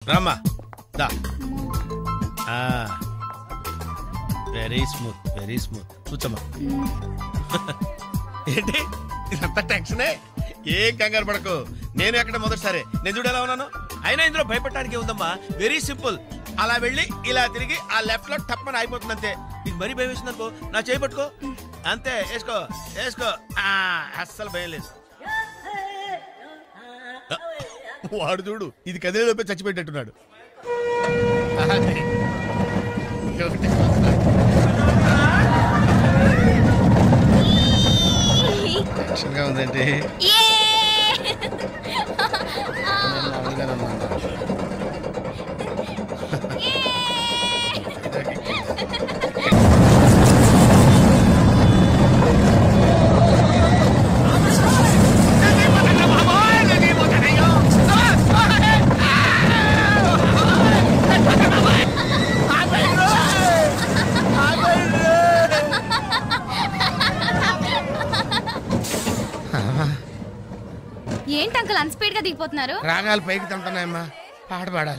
రామ్మా దా. Very smooth very smooth. కూర్చోమ్మా. ఏంటి ఇదంతా టెన్షనే? ఏం కంగారు పడకు, నేను ఎక్కడ మొదటిసారి నేను చూడు ఎలా ఉన్నాను. అయినా ఇందులో భయపడటానికి ఉందమ్మా, వెరీ సింపుల్. అలా వెళ్ళి ఇలా తిరిగి ఆ లెఫ్ట్ లో టప్ అని అయిపోతుంది అంతే. ఇది మరీ భయం వేసింది అనుకో, నా చేయి పట్టుకో అంతే. వేసుకో వేసుకో, అస్సలు భయం లేదు. వాడు చూడు, ఇది కదిలేలోపే చచ్చిపెట్టేట్టున్నాడు. టెన్షన్గా ఉందంటే ఏంటి అంకుల్ అన్స్పీడ్ గా దిగిపోతున్నారు? రాగాలు పైకి తంటున్నాయమ్మా, పాట పాడాలి.